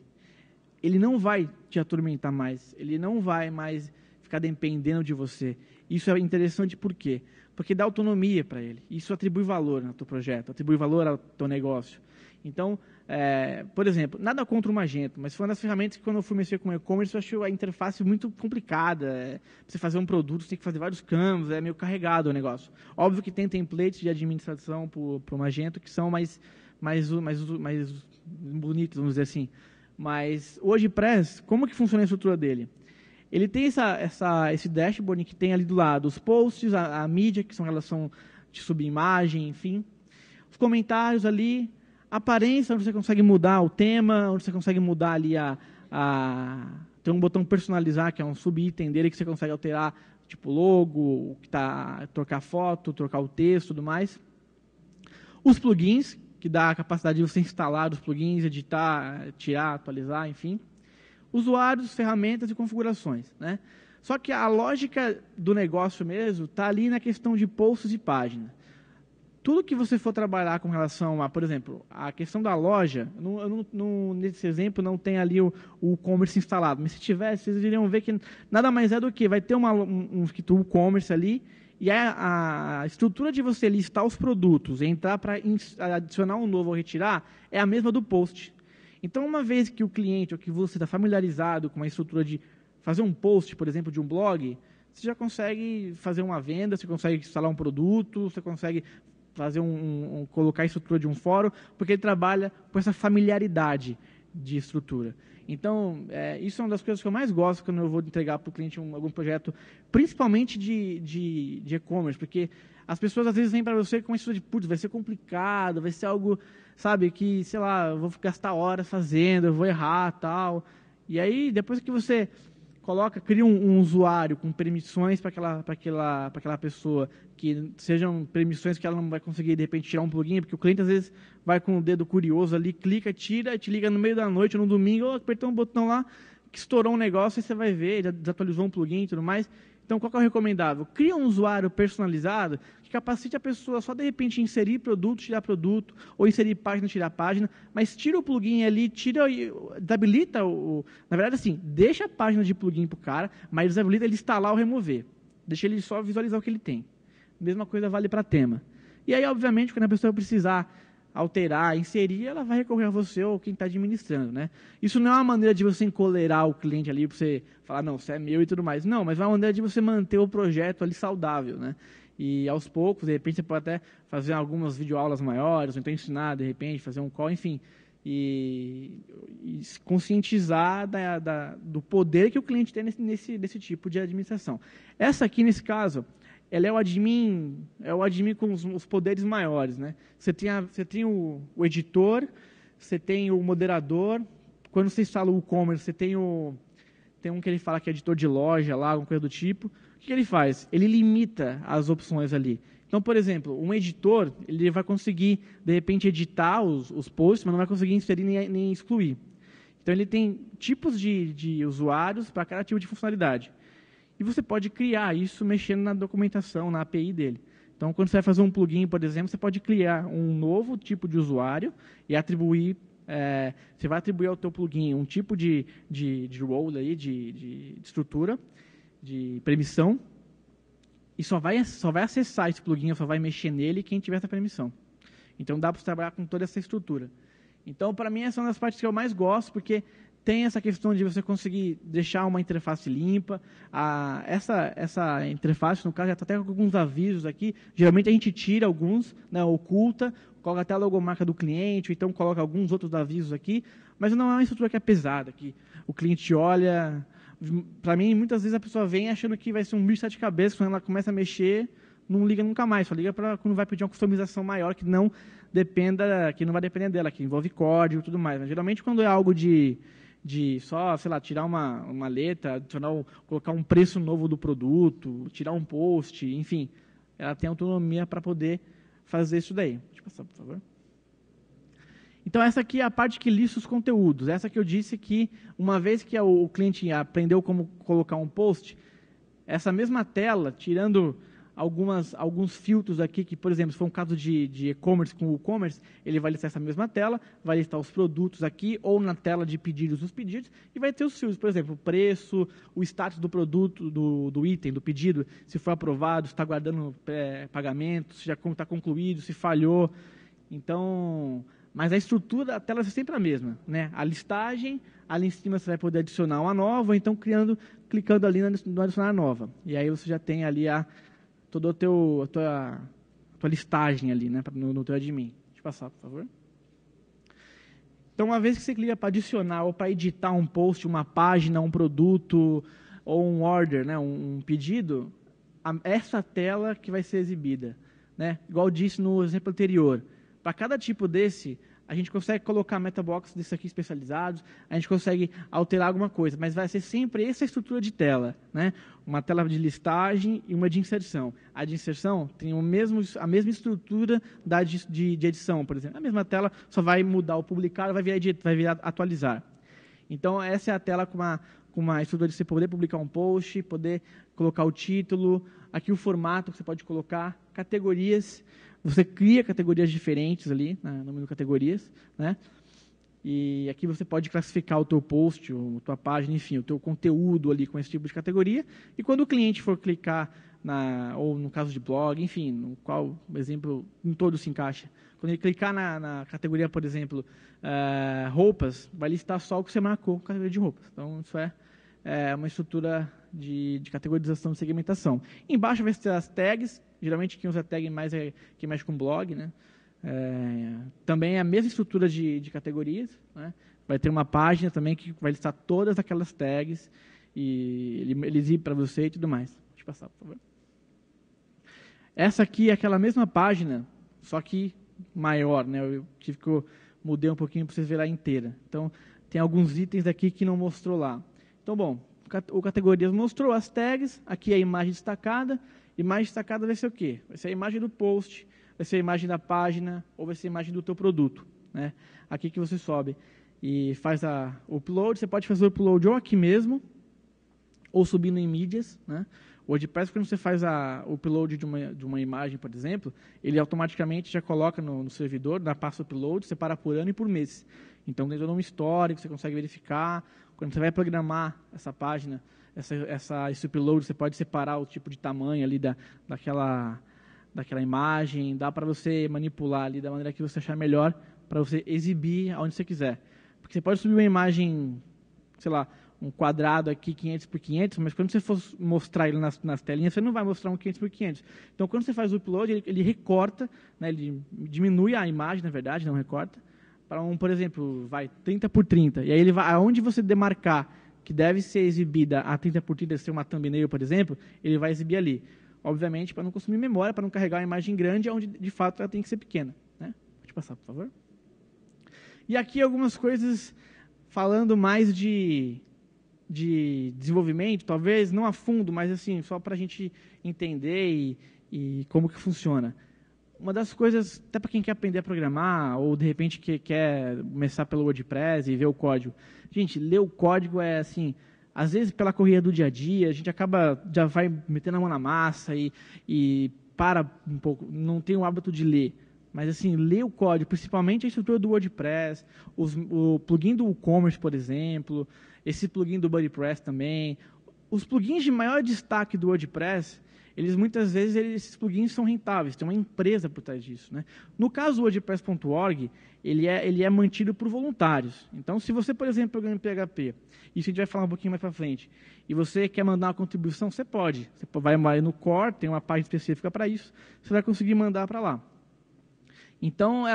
ele não vai te atormentar mais, ele não vai mais ficar dependendo de você. Isso é interessante por quê? Porque dá autonomia para ele. Isso atribui valor ao teu projeto, atribui valor ao teu negócio. Então, por exemplo, nada contra o Magento, mas foi uma das ferramentas que quando eu fui mexer com e-commerce, eu achei a interface muito complicada. Para você fazer um produto, você tem que fazer vários campos, é meio carregado o negócio. Óbvio que tem templates de administração para o Magento que são mais bonitos, vamos dizer assim. Mas o WordPress, como que funciona a estrutura dele? Ele tem esse dashboard que tem ali do lado os posts, a mídia, que são relação de subimagem, enfim. Os comentários ali, a aparência, onde você consegue mudar o tema, onde você consegue mudar ali tem um botão personalizar, que é um subitem dele que você consegue alterar, tipo logo, trocar foto, trocar o texto e tudo mais. Os plugins, que dá a capacidade de você instalar os plugins, editar, tirar, atualizar, enfim. Usuários, ferramentas e configurações. Né? Só que a lógica do negócio mesmo está ali na questão de posts e páginas. Tudo que você for trabalhar com relação a, por exemplo, a questão da loja, nesse exemplo não tem ali o e-commerce instalado, mas se tivesse, vocês iriam ver que nada mais é do que vai ter um escrito e-commerce ali E a estrutura de você listar os produtos, entrar para adicionar um novo ou retirar, é a mesma do post. Então, uma vez que o cliente ou que você está familiarizado com a estrutura de fazer um post, por exemplo, de um blog, você já consegue fazer uma venda, você consegue instalar um produto, você consegue fazer colocar a estrutura de um fórum, porque ele trabalha com essa familiaridade de estrutura. Então, isso é uma das coisas que eu mais gosto quando eu vou entregar para o cliente algum projeto, principalmente de e-commerce, porque as pessoas às vezes vêm para você com isso de, putz, vai ser complicado, vai ser algo, sabe, que, sei lá, eu vou gastar horas fazendo, eu vou errar, tal. E aí, depois que você cria um usuário com permissões para aquela pessoa, que sejam permissões que ela não vai conseguir, de repente, tirar um plugin, porque o cliente, às vezes, vai com o dedo curioso ali, clica, tira, te liga no meio da noite, no domingo, ou apertou um botão lá, que estourou um negócio, e você vai ver, já desatualizou um plugin e tudo mais. Então, qual que é o recomendável? Cria um usuário personalizado que capacite a pessoa só, de repente, inserir produto, tirar produto, ou inserir página, tirar página, mas tira o plugin ali, desabilita na verdade, assim, deixa a página de plugin para o cara, mas desabilita ele instalar ou remover. Deixa ele só visualizar o que ele tem. Mesma coisa vale para tema. E aí, obviamente, quando a pessoa precisar alterar, inserir, ela vai recorrer a você ou quem está administrando, né? Isso não é uma maneira de você encolerar o cliente ali para você falar, não, você é meu e tudo mais. Não, mas é uma maneira de você manter o projeto ali saudável, né? E aos poucos, de repente, você pode até fazer algumas videoaulas maiores, ou então ensinar, de repente, fazer um call, enfim, e conscientizar do poder que o cliente tem nesse tipo de administração. Essa aqui, nesse caso, ela é o admin com os poderes maiores, né? Você tem o editor, você tem o moderador. Quando você instala o e-commerce, você tem um que ele fala que é editor de loja, lá, alguma coisa do tipo. O que ele faz? Ele limita as opções ali. Então, por exemplo, um editor, ele vai conseguir, de repente, editar os posts, mas não vai conseguir inserir nem excluir. Então, ele tem tipos de usuários para cada tipo de funcionalidade. E você pode criar isso mexendo na documentação, na API dele. Então, quando você vai fazer um plugin, por exemplo, você pode criar um novo tipo de usuário e atribuir, você vai atribuir ao teu plugin um tipo de role, aí, de estrutura, de permissão, e só vai acessar esse plugin, só vai mexer nele quem tiver essa permissão. Então, dá para você trabalhar com toda essa estrutura. Então, para mim, essa é uma das partes que eu mais gosto, porque tem essa questão de você conseguir deixar uma interface limpa. Essa interface, no caso, já está até com alguns avisos aqui. Geralmente a gente tira alguns, né, oculta, coloca até a logomarca do cliente, ou então coloca alguns outros avisos aqui, mas não é uma estrutura que é pesada, que o cliente olha. Para mim, muitas vezes a pessoa vem achando que vai ser um bicho de sete cabeças, quando ela começa a mexer, não liga nunca mais, só liga para quando vai pedir uma customização maior que não vai depender dela, que envolve código e tudo mais. Mas geralmente quando é algo de só, sei lá, tirar uma letra, colocar um preço novo do produto, tirar um post, enfim, ela tem autonomia para poder fazer isso daí. Deixa eu passar, por favor. Então, essa aqui é a parte que lista os conteúdos. Essa que eu disse que, uma vez que o cliente aprendeu como colocar um post, essa mesma tela, tirando alguns filtros aqui, que, por exemplo, se for um caso de e-commerce com WooCommerce, ele vai listar essa mesma tela, vai listar os produtos aqui, ou na tela de pedidos, os pedidos, e vai ter os filtros, por exemplo, o preço, o status do produto, do item, do pedido, se foi aprovado, se está aguardando pagamento, se já está concluído, se falhou. Então, mas a estrutura da tela é sempre a mesma, né? A listagem, ali em cima você vai poder adicionar uma nova, ou então clicando ali no adicionar nova. E aí você já tem ali toda a tua listagem ali, né, no teu admin. Deixa eu passar, por favor. Então, uma vez que você clica para adicionar ou para editar um post, uma página, um produto ou um order, né, um pedido, essa tela que vai ser exibida, né? Igual eu disse no exemplo anterior. Para cada tipo desse, a gente consegue colocar metabox desses aqui especializados, a gente consegue alterar alguma coisa, mas vai ser sempre essa estrutura de tela, né? Uma tela de listagem e uma de inserção. A de inserção tem a mesma estrutura de edição, por exemplo. A mesma tela, só vai mudar o publicar, vai virar atualizar. Então, essa é a tela com uma estrutura de você poder publicar um post, poder colocar o título, aqui o formato que você pode colocar, categorias. Você cria categorias diferentes ali, no menu categorias, né? E aqui você pode classificar o teu post, a tua página, enfim, o teu conteúdo ali com esse tipo de categoria. E quando o cliente for clicar ou no caso de blog, enfim, no qual exemplo em todo se encaixa. Quando ele clicar na categoria, por exemplo, roupas, vai listar só o que você marcou, categoria de roupas. Então, isso é uma estrutura de categorização de segmentação. Embaixo vai ter as tags, geralmente quem usa tag mais é quem mexe com blog, né? Também é a mesma estrutura de categorias, né? Vai ter uma página também que vai listar todas aquelas tags e ele exibe para você e tudo mais. Deixa eu passar, por favor. Essa aqui é aquela mesma página, só que maior, né? Eu tive que mudei um pouquinho para vocês verem ela inteira. Então, tem alguns itens aqui que não mostrou lá. Então, bom, o categorias mostrou as tags, aqui é a imagem destacada. Imagem destacada vai ser o quê? Vai ser a imagem do post, vai ser a imagem da página, ou vai ser a imagem do teu produto, né? Aqui que você sobe e faz o upload. Você pode fazer o upload ou aqui mesmo, ou subindo em mídias, né? O WordPress, quando você faz o upload de uma imagem, por exemplo, ele automaticamente já coloca no servidor, dá passo upload, separa por ano e por mês. Então, tem todo um histórico, você consegue verificar. Quando você vai programar essa página, esse upload, você pode separar o tipo de tamanho ali daquela imagem, dá para você manipular ali da maneira que você achar melhor para você exibir aonde você quiser. Porque você pode subir uma imagem, sei lá, um quadrado aqui 500 por 500, mas quando você for mostrar ele nas telinhas, você não vai mostrar um 500 por 500. Então, quando você faz o upload, ele recorta, né, ele diminui a imagem, na verdade, não recorta, para por exemplo, 30 por 30. E aí ele vai, aonde você demarcar que deve ser exibida a 30 por 30, ser uma thumbnail, por exemplo, ele vai exibir ali. Obviamente, para não consumir memória, para não carregar uma imagem grande, onde de fato ela tem que ser pequena, né? Pode passar, por favor. E aqui algumas coisas falando mais de desenvolvimento, talvez não a fundo, mas assim, só para a gente entender e como que funciona. Uma das coisas, até para quem quer aprender a programar, ou de repente que quer começar pelo WordPress e ver o código. Gente, ler o código é assim, às vezes pela correria do dia a dia, a gente já vai metendo a mão na massa e para um pouco, não tem o hábito de ler. Mas assim, ler o código, principalmente a estrutura do WordPress, o plugin do WooCommerce, por exemplo, esse plugin do BuddyPress também. Os plugins de maior destaque do WordPress, muitas vezes esses plugins são rentáveis, tem uma empresa por trás disso, né? No caso do WordPress.org, ele é mantido por voluntários. Então, se você, por exemplo, programa em PHP, isso a gente vai falar um pouquinho mais para frente, e você quer mandar uma contribuição, você pode. Você vai no core, tem uma página específica para isso, você vai conseguir mandar para lá. Então,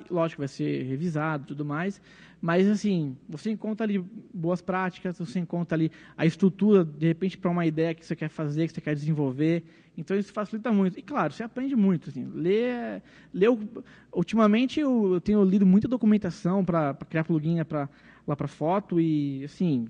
lógico, vai ser revisado e tudo mais, mas, assim, você encontra ali boas práticas, você encontra ali a estrutura, de repente, para uma ideia que você quer fazer, que você quer desenvolver. Então, isso facilita muito. E, claro, você aprende muito. Assim, ultimamente, eu tenho lido muita documentação para criar plugin lá para foto e, assim,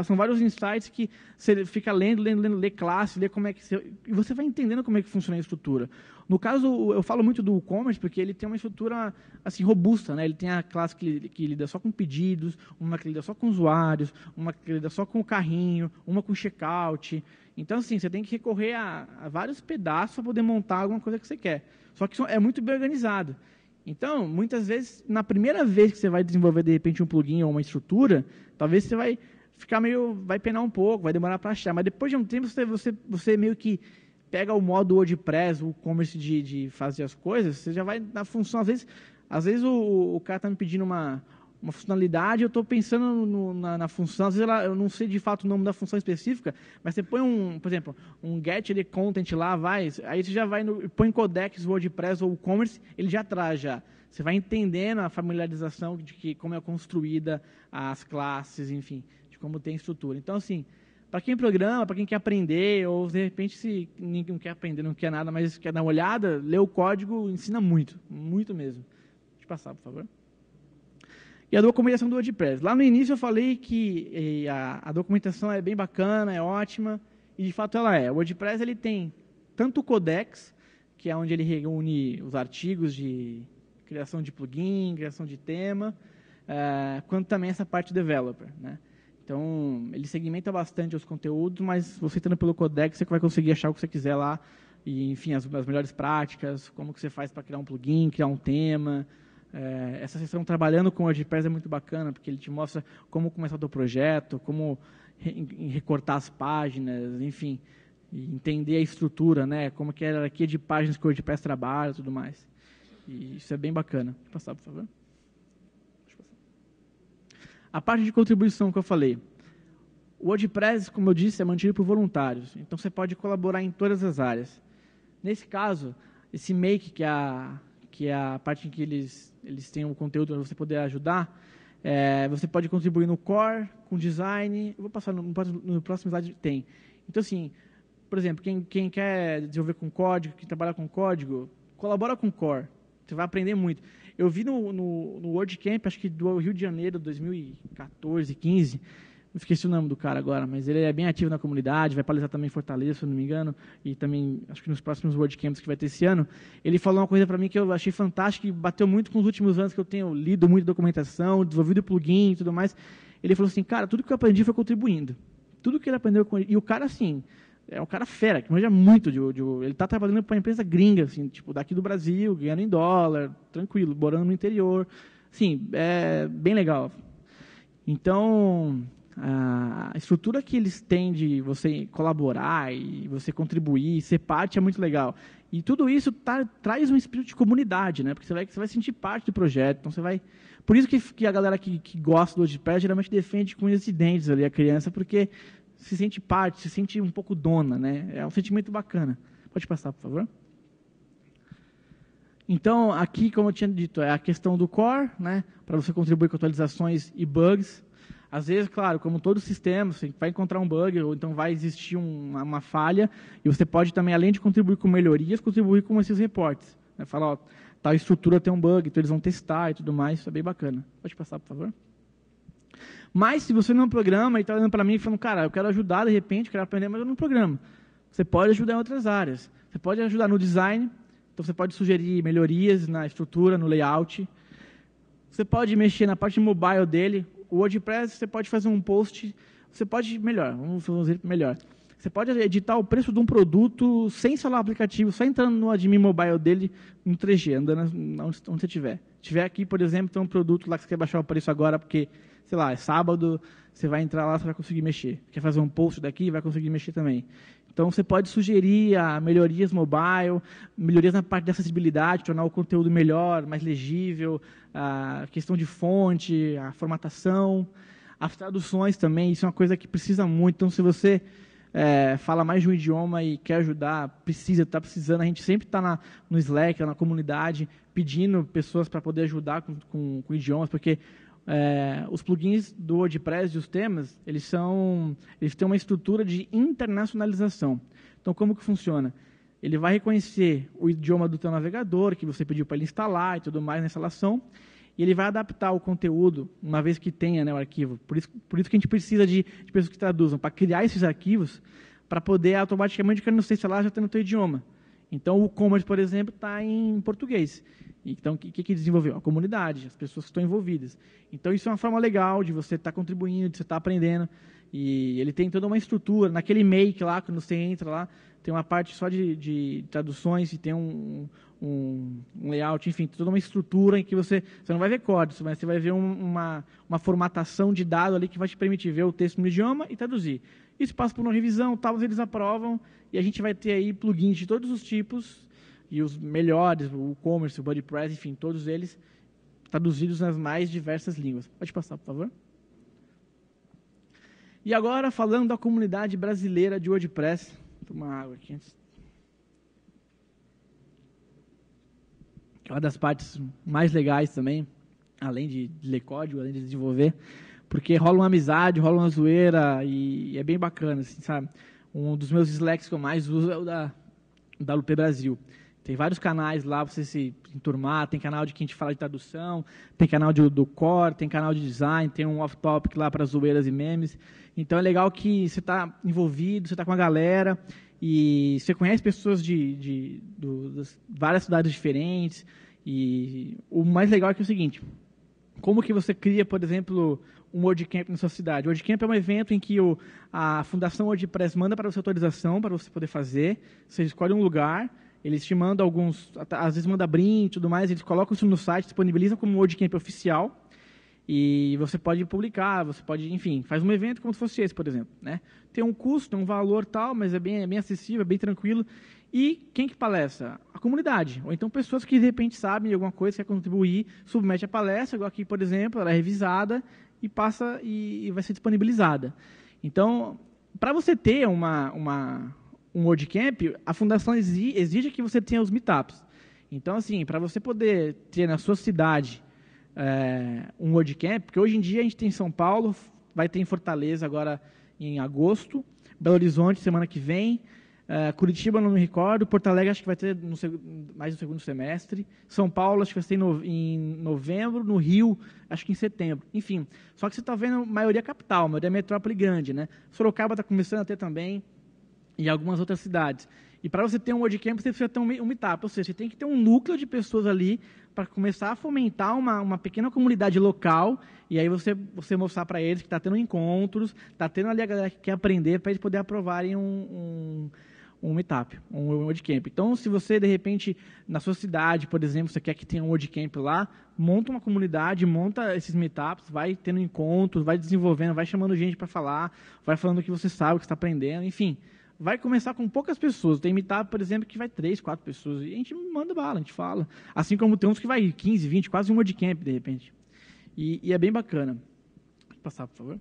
são vários insights que você fica lendo, lê classe, lê como é que e você vai entendendo como é que funciona a estrutura. No caso, eu falo muito do WooCommerce porque ele tem uma estrutura assim robusta, né? Ele tem a classe que lida só com pedidos, uma que lida só com usuários, uma que lida só com o carrinho, uma com checkout. Então, assim, você tem que recorrer a vários pedaços para poder montar alguma coisa que você quer. Só que é muito bem organizado. Então, muitas vezes, na primeira vez que você vai desenvolver, de repente, um plugin ou uma estrutura, talvez você vai ficar vai penar um pouco, vai demorar para achar. Mas depois de um tempo, você meio que pega o modo WordPress, o e-commerce de fazer as coisas, você já vai na função. Às vezes o cara está me pedindo uma funcionalidade, eu estou pensando na função, às vezes eu não sei de fato o nome da função específica, mas você põe por exemplo, um get content lá, aí você já põe codecs WordPress ou e-commerce, ele já traz já. Você vai entendendo a familiarização de como é construída as classes, enfim, de como tem estrutura. Então, assim, para quem programa, para quem quer aprender, ou de repente se ninguém não quer aprender, não quer nada, mas quer dar uma olhada, ler o código ensina muito, muito mesmo. Deixa eu passar, por favor. E a documentação do WordPress. Lá no início eu falei que a documentação é bem bacana, é ótima, e de fato ela é. O WordPress ele tem tanto o codex, que é onde ele reúne os artigos de criação de plugin, criação de tema, quanto também essa parte developer, né? Então, ele segmenta bastante os conteúdos, mas você entrando pelo codex, você vai conseguir achar o que você quiser lá, e, enfim, as melhores práticas, como que você faz para criar um plugin, criar um tema. Essa sessão trabalhando com o WordPress é muito bacana, porque ele te mostra como começar o teu projeto, como recortar as páginas, enfim. e entender a estrutura, né? Como que é a hierarquia de páginas que o WordPress trabalha e tudo mais. E isso é bem bacana. Deixa eu passar, por favor. A parte de contribuição que eu falei. O WordPress, como eu disse, é mantido por voluntários. Então, você pode colaborar em todas as áreas. Nesse caso, esse Make, que é a parte em que eles têm o conteúdo para você poder ajudar, você pode contribuir no core, com design. Eu vou passar no próximo slide, tem. Então, assim, por exemplo, quem quer desenvolver com código, quem trabalha com código, colabora com o core. Você vai aprender muito. Eu vi no WordCamp, acho que do Rio de Janeiro, 2014, 15, eu esqueci o nome do cara agora, mas ele é bem ativo na comunidade, vai palestrar também em Fortaleza, se eu não me engano, e também, acho que nos próximos WordCamps que vai ter esse ano. Ele falou uma coisa para mim que eu achei fantástica e bateu muito com os últimos anos que eu tenho lido muito documentação, desenvolvido plugin e tudo mais. Ele falou assim, cara, tudo que eu aprendi foi contribuindo. Tudo que ele aprendeu, e o cara, assim, é um cara fera, que manja muito ele está trabalhando para uma empresa gringa, assim, tipo, daqui do Brasil, ganhando em dólar, tranquilo, morando no interior. Assim, é bem legal. Então, a estrutura que eles têm de você colaborar e você contribuir, ser parte, é muito legal. E tudo isso traz um espírito de comunidade, né? Porque você vai sentir parte do projeto. Então, você vai... Por isso que a galera que gosta do WordPress geralmente defende com unhas e dentes ali a criança, porque se sente parte, se sente um pouco dona, né? É um sentimento bacana. Pode passar, por favor. Então, aqui, como eu tinha dito, é a questão do core, né? Para você contribuir com atualizações e bugs. Às vezes, claro, como todo sistema, você vai encontrar um bug, ou então vai existir uma falha, e você pode também, além de contribuir com melhorias, contribuir com esses reportes. Né? Falar, ó, tal estrutura tem um bug, então eles vão testar e tudo mais, isso é bem bacana. Pode passar, por favor. Mas, se você não programa e está olhando para mim e falando, cara, eu quero ajudar, de repente, quero aprender, mas eu não programo. Você pode ajudar em outras áreas. Você pode ajudar no design, então você pode sugerir melhorias na estrutura, no layout. Você pode mexer na parte mobile dele. O WordPress, você pode fazer um post, você pode, vamos fazer melhor. Você pode editar o preço de um produto sem instalar o aplicativo, só entrando no admin mobile dele, no 3G, andando onde você estiver. Se tiver aqui, por exemplo, tem um produto lá que você quer baixar o preço agora, porque, sei lá, é sábado, você vai entrar lá, você vai conseguir mexer. Quer fazer um post daqui, vai conseguir mexer também. Então, você pode sugerir melhorias mobile, melhorias na parte de acessibilidade, tornar o conteúdo melhor, mais legível, a questão de fonte, a formatação, as traduções também, isso é uma coisa que precisa muito. Então, se você fala mais de um idioma e quer ajudar, está precisando, a gente sempre está no Slack, na comunidade, pedindo pessoas para poder ajudar com idiomas, porque os plugins do WordPress e os temas, eles têm uma estrutura de internacionalização. Então, como que funciona? Ele vai reconhecer o idioma do teu navegador, que você pediu para ele instalar e tudo mais na instalação, e ele vai adaptar o conteúdo, uma vez que tenha, né, o arquivo. Por isso que a gente precisa de pessoas que traduzam, para criar esses arquivos, para poder automaticamente, quando você instalar, já ter no teu idioma. Então, o e-commerce, por exemplo, está em português. Então, o que desenvolveu? A comunidade, as pessoas que estão envolvidas. Então, isso é uma forma legal de você estar contribuindo, de você estar aprendendo. E ele tem toda uma estrutura. Naquele make lá, quando você entra lá, tem uma parte só de traduções e tem um layout, enfim, toda uma estrutura em que você não vai ver código, mas você vai ver uma formatação de dado ali que vai te permitir ver o texto no idioma e traduzir. Isso passa por uma revisão, tal, eles aprovam, e a gente vai ter aí plugins de todos os tipos, e os melhores, o e-commerce, o WordPress, enfim, todos eles traduzidos nas mais diversas línguas. Pode passar, por favor. E agora, falando da comunidade brasileira de WordPress. Vou tomar água aqui antes. É uma das partes mais legais também, além de ler código, além de desenvolver, porque rola uma amizade, rola uma zoeira, e é bem bacana, assim, sabe? Um dos meus Slacks que eu mais uso é o da Lupe Brasil. Tem vários canais lá para você se enturmar, tem canal de quem te fala de tradução, tem canal do core, tem canal de design, tem um off-topic lá para zoeiras e memes. Então é legal que você está envolvido, você está com a galera, e você conhece pessoas das várias cidades diferentes. E o mais legal é que é o seguinte, como que você cria, por exemplo, um WordCamp na sua cidade? O WordCamp é um evento em que a Fundação WordPress manda para você autorização para você poder fazer, você escolhe um lugar, eles te mandam às vezes manda brinde e tudo mais, eles colocam isso no site, disponibilizam como um WordCamp oficial, E você pode publicar, você pode, enfim, faz um evento como se fosse esse, por exemplo, né? Tem um custo, tem um valor tal, mas é bem acessível, é bem tranquilo. E quem que palestra? A comunidade. Ou então pessoas que de repente sabem de alguma coisa, quer contribuir, submete a palestra, igual aqui, por exemplo, ela é revisada e passa e vai ser disponibilizada. Então, para você ter um WordCamp, a fundação exige que você tenha os meetups. Então, assim, para você poder ter na sua cidade um WordCamp, porque hoje em dia a gente tem em São Paulo, vai ter em Fortaleza agora em agosto, Belo Horizonte semana que vem, Curitiba não me recordo, Porto Alegre acho que vai ter mais no segundo semestre, São Paulo acho que vai ter em novembro, no Rio acho que em setembro, enfim. Só que você está vendo a maioria capital, a maioria metrópole grande, né? Sorocaba está começando a ter também, e algumas outras cidades. E para você ter um WordCamp, você precisa ter um meetup, ou seja, você tem que ter um núcleo de pessoas ali para começar a fomentar uma pequena comunidade local, e aí você mostrar para eles que está tendo encontros, está tendo ali a galera que quer aprender, para eles poderem aprovarem um meetup, um WordCamp. Então, se você, de repente, na sua cidade, por exemplo, você quer que tenha um WordCamp lá, monta uma comunidade, monta esses meetups, vai tendo encontros, vai desenvolvendo, vai chamando gente para falar, vai falando o que você sabe, o que está aprendendo, enfim. Vai começar com poucas pessoas. Tem meetup, por exemplo, que vai 3, 4 pessoas. E a gente manda bala, a gente fala. Assim como tem uns que vai 15, 20, quase um WordCamp, de repente. E é bem bacana. Pode passar, por favor.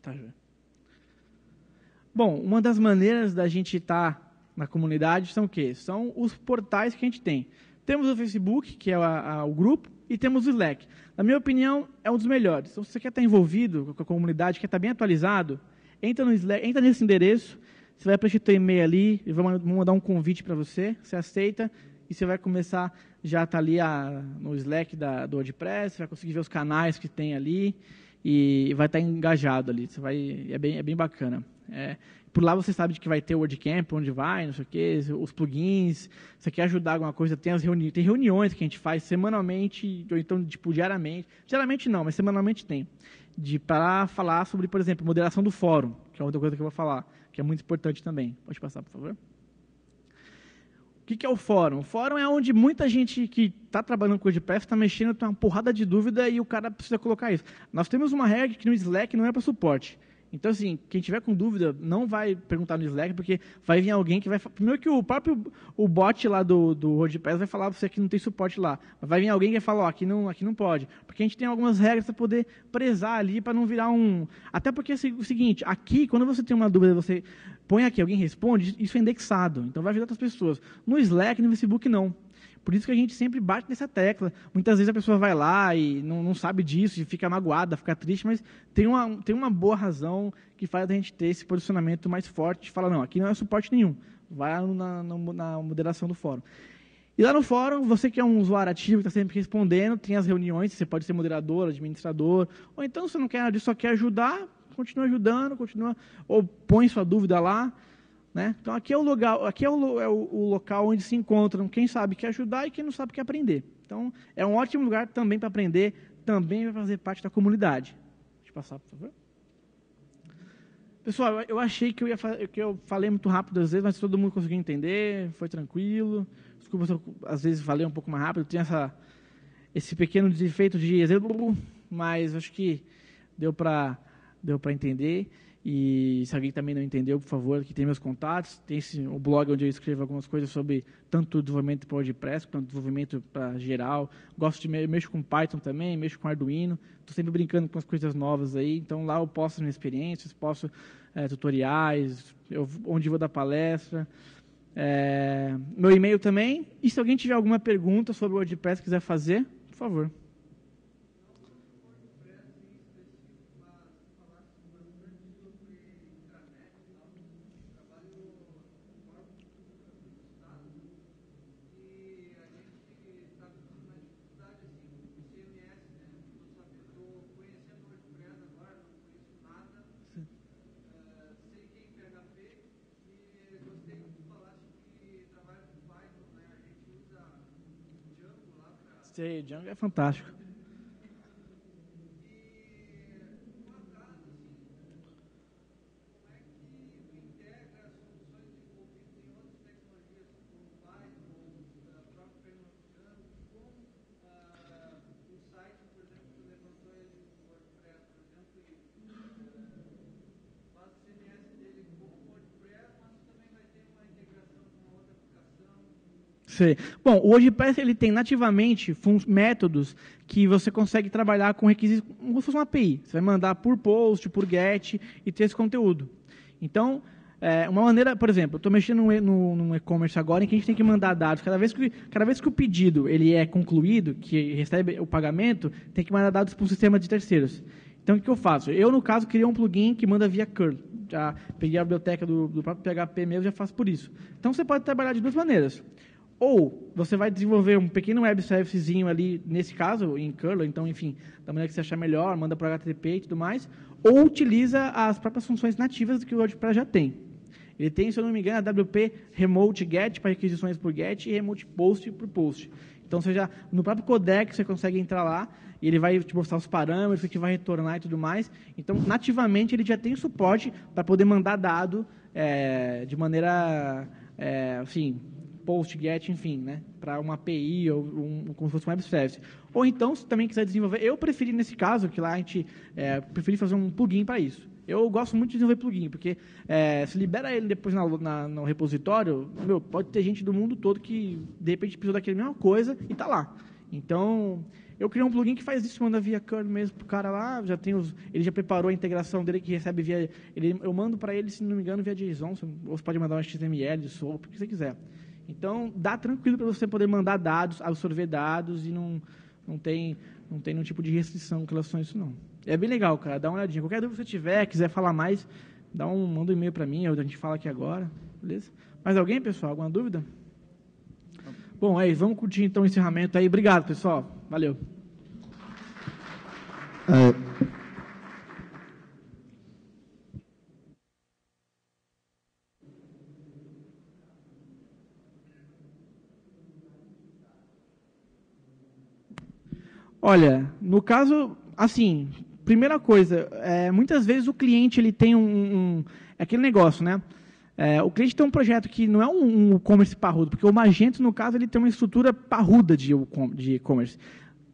Tá, já. Bom, uma das maneiras da gente estar na comunidade são o quê? São os portais que a gente tem. Temos o Facebook, que é o grupo, e temos o Slack. Na minha opinião, é um dos melhores. Então, se você quer estar envolvido com a comunidade, quer estar bem atualizado, entra no Slack, entra nesse endereço, você vai preencher seu e-mail ali, eu vou mandar um convite para você, você aceita, e você vai começar, já está ali no Slack do WordPress, você vai conseguir ver os canais que tem ali, e vai estar engajado ali, é bem bacana. Por lá você sabe de que vai ter o WordCamp, onde vai, não sei o quê, os plugins, você quer ajudar alguma coisa, tem reuniões que a gente faz semanalmente, ou então tipo, diariamente não, mas semanalmente tem, para falar sobre, por exemplo, moderação do fórum, que é outra coisa que eu vou falar, que é muito importante também. Pode passar, por favor. O que é o fórum? O fórum é onde muita gente que está trabalhando com WordPress está mexendo, tem uma porrada de dúvida e o cara precisa colocar isso. Nós temos uma regra que no Slack não é para suporte. Então, assim, quem tiver com dúvida, não vai perguntar no Slack, porque vai vir alguém que vai... Primeiro que o próprio bot lá do WordPress vai falar para você que não tem suporte lá. Mas vai vir alguém que vai falar, aqui não pode. Porque a gente tem algumas regras para poder prezar ali, para não virar um... Até porque é o seguinte, aqui, quando você tem uma dúvida, você põe aqui, alguém responde, isso é indexado. Então vai ajudar outras pessoas. No Slack, no Facebook, não. Por isso que a gente sempre bate nessa tecla. Muitas vezes a pessoa vai lá e não sabe disso, e fica magoada, fica triste, mas tem uma boa razão que faz a gente ter esse posicionamento mais forte, de falar, não, aqui não é suporte nenhum, vai na moderação do fórum. E lá no fórum, você que é um usuário ativo, que está sempre respondendo, tem as reuniões, você pode ser moderador, administrador, ou então se não quer nada disso, só quer ajudar, continua ajudando, ou põe sua dúvida lá. Né? Então, aqui é o local onde se encontram quem sabe quer ajudar e quem não sabe quer aprender. Então, é um ótimo lugar também para aprender, também vai fazer parte da comunidade. Deixa eu passar, por favor. Pessoal, eu achei que eu falei muito rápido às vezes, mas todo mundo conseguiu entender, foi tranquilo. Desculpa se eu, às vezes, falei um pouco mais rápido, tem esse pequeno defeito de exemplo, mas acho que deu para entender. E se alguém também não entendeu, por favor, aqui tem meus contatos, tem o blog onde eu escrevo algumas coisas sobre tanto desenvolvimento para WordPress, quanto desenvolvimento para geral. Mexo com Python também, mexo com Arduino, estou sempre brincando com as coisas novas aí, então lá eu posto minhas experiências, posto tutoriais, onde vou dar palestra, meu e-mail também, e se alguém tiver alguma pergunta sobre o WordPress quiser fazer, por favor. Sei, Django é fantástico. Sei. Bom, o WordPress ele tem nativamente métodos que você consegue trabalhar com requisitos, como se fosse uma API. Você vai mandar por post, por get e ter esse conteúdo. Então, uma maneira, por exemplo, eu estou mexendo num e-commerce agora em que a gente tem que mandar dados. Cada vez que o pedido ele é concluído, que recebe o pagamento, tem que mandar dados para um sistema de terceiros. Então, o que eu faço? Eu, no caso, criei um plugin que manda via curl. Já peguei a biblioteca do próprio PHP mesmo e já faço por isso. Então, você pode trabalhar de duas maneiras. Ou você vai desenvolver um pequeno web servicezinho ali, nesse caso, em curl, então, enfim, da maneira que você achar melhor, manda para HTTP e tudo mais, ou utiliza as próprias funções nativas que o WordPress já tem. Ele tem, se eu não me engano, a WP Remote Get para requisições por get e Remote Post por post. Então, no próprio codec você consegue entrar lá e ele vai te mostrar os parâmetros, que vai retornar e tudo mais. Então, nativamente, ele já tem suporte para poder mandar dado de maneira, assim, post, get, enfim, né, para uma API ou como se fosse um web service. Ou então, se também quiser desenvolver, eu preferi nesse caso, que lá a gente preferi fazer um plugin para isso. Eu gosto muito de desenvolver plugin, porque se libera ele depois no repositório, pode ter gente do mundo todo que, de repente, precisou daquela mesma coisa e está lá. Então, eu criei um plugin que faz isso, manda via curl mesmo para o cara lá, ele já preparou a integração dele, que recebe via... eu mando para ele, se não me engano, via JSON, ou você pode mandar um HTML, SOAP, o que você quiser. Então, dá tranquilo para você poder mandar dados, absorver dados e não tem nenhum tipo de restrição com relação a isso, não. É bem legal, cara. Dá uma olhadinha. Qualquer dúvida que você tiver, quiser falar mais, manda um e-mail para mim, a gente fala aqui agora. Beleza? Mais alguém, pessoal? Alguma dúvida? Bom, é isso. Vamos curtir então o encerramento aí. Obrigado, pessoal. Valeu. Olha, no caso, assim, primeira coisa, muitas vezes o cliente ele tem aquele negócio, né? O cliente tem um projeto que não é um e-commerce parrudo, porque o Magento, no caso, ele tem uma estrutura parruda de e-commerce,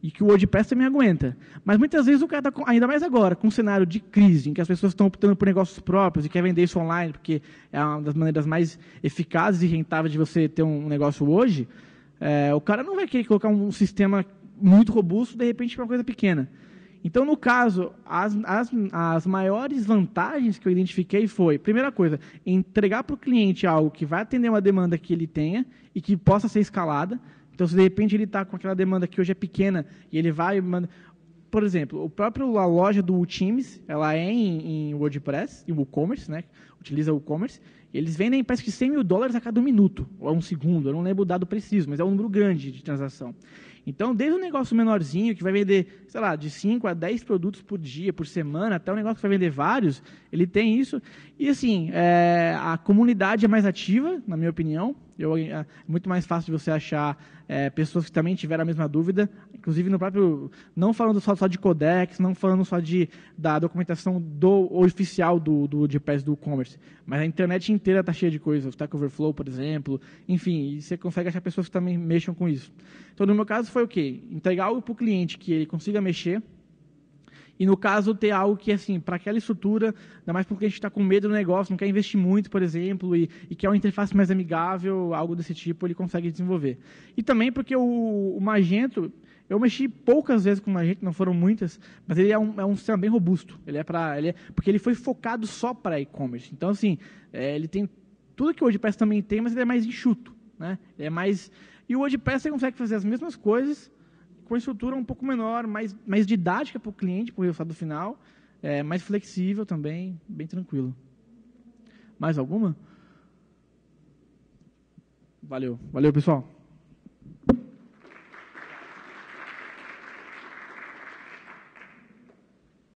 e que o WordPress também aguenta. Mas muitas vezes o cara está, ainda mais agora, com um cenário de crise, em que as pessoas estão optando por negócios próprios e quer vender isso online, porque é uma das maneiras mais eficazes e rentáveis de você ter um negócio hoje, o cara não vai querer colocar um sistema muito robusto, de repente, para uma coisa pequena. Então, no caso, as maiores vantagens que eu identifiquei foi, primeira coisa, entregar para o cliente algo que vai atender uma demanda que ele tenha e que possa ser escalada. Então, se de repente ele está com aquela demanda que hoje é pequena e ele vai... Por exemplo, a loja do Teams, ela é em WordPress, em WooCommerce, né? Utiliza o WooCommerce. Eles vendem, parece que $100 mil a cada 1 minuto, ou a 1 segundo, eu não lembro o dado preciso, mas é um número grande de transação. Então, desde um negócio menorzinho, que vai vender, sei lá, de 5 a 10 produtos por dia, por semana, até um negócio que vai vender vários, ele tem isso. E, assim, a comunidade é mais ativa, na minha opinião. É muito mais fácil de você achar pessoas que também tiveram a mesma dúvida, inclusive no próprio... Não falando só de codecs, não falando só da documentação oficial do WordPress, do e-commerce, mas a internet inteira está cheia de coisas, Stack Overflow, por exemplo, enfim, e você consegue achar pessoas que também mexam com isso. Então, no meu caso, foi o quê? Entregar algo para o cliente que ele consiga mexer, e, no caso, ter algo que, assim, para aquela estrutura, ainda mais porque a gente está com medo do negócio, não quer investir muito, por exemplo, e quer uma interface mais amigável, algo desse tipo, ele consegue desenvolver. E também porque o Magento, eu mexi poucas vezes com o Magento, não foram muitas, mas ele é um sistema bem robusto. Porque ele foi focado só para e-commerce. Então, assim, ele tem tudo que o WordPress também tem, mas ele é mais enxuto, né? E o WordPress você consegue fazer as mesmas coisas, com estrutura um pouco menor, mais didática para o cliente, para o resultado final, mais flexível também, bem tranquilo. Mais alguma? Valeu, pessoal.